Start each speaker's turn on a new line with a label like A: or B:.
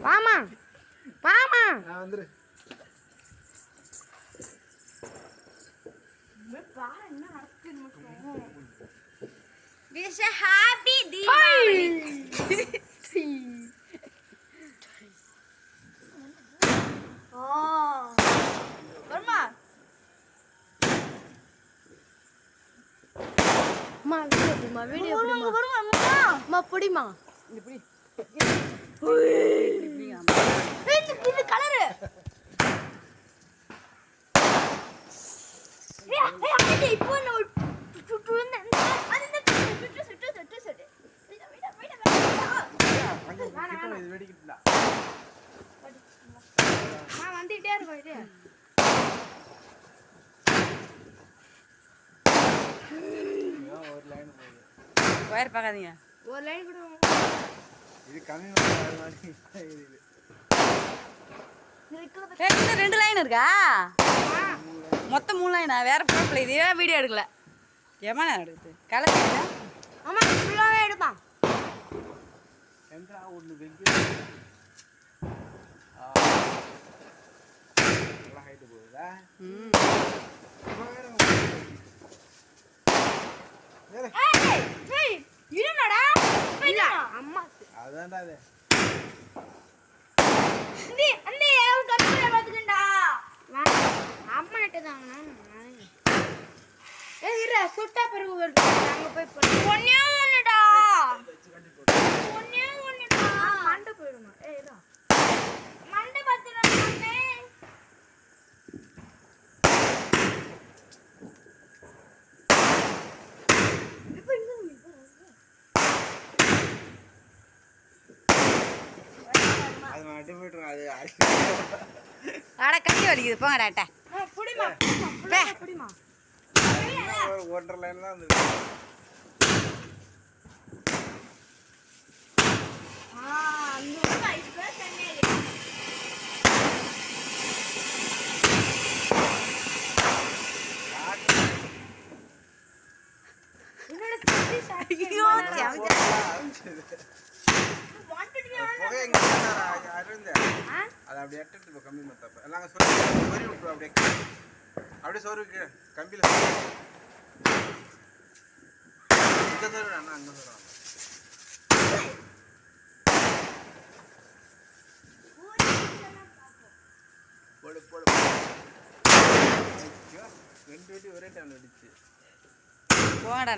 A: வாமா வாமா
B: வந்துரு.
C: Wish a happy Deepavali. Oh. Varma.
A: அம்மா வீடியோ புடிமா
C: Varma அம்மா.
A: அம்மா புடிமா
B: இங்க புடி.
C: இது கலர். ஏய் இப்போ நான்
B: இது வெடிக்கிட்டா.
A: நான் வந்துட்டே இருக்கேன் இது
B: ஒரு லைன் போகுது.
D: வயர் பார்க்காதீங்க.
A: ஒரு லைன் கூட
B: இது கம்மி மாதிரி இது.
D: இன்னும் 2 லைன் இருக்கா? மொத்தம் 3 லைனா? வேற ப்ராப்ளம். இதே வீடியோ எடுக்கல. ஏமா நான் எடுக்குது கலக்குதா?
A: ஆமா ஃபுல்லாவே எடுப்பான்.
B: எங்கடா ஒண்ணு வெங்க. நல்லா ஹைட் போகுதா?
C: ஏய் என்னடா?
A: இல்ல அம்மா
B: அதான்டா அது.
C: அண்ணே ஏன் கம்ப்யூட்டர் பாத்துக்கண்டா?
A: அம்மா கிட்ட தான் ஏய் இரு சுட்டா பிறகு வருது நாங்க போய்
C: ஒண்ணே ஒண்ணுடா.
A: மண்டை போயிடுமா ஏய் இதா
C: மண்டை பத்திரமே.
B: அது மாட்டி போய்டும். அது
D: அட கை வலிக்குது போங்கடாட்ட.
A: புடிமா புடிமா
B: ஒரு 1.5 லைன் தான் வந்து.
C: அந்த ஐஸ்ல தண்ணி.
A: என்னோட சித்தி சாட்டி
D: ஐயோ
B: புகை எங்க அருந்த. அது அப்படியே எட்டு கம்மி மத்தப்ப எல்லாம் சொறி விட்டு அப்படியே சோறுக்கு கம்பியில இங்க சோறு அண்ணா அங்க சோறு போடு போடு 2 வெடி ஒரே டைம்ல அடிச்சு
D: போங்கடா.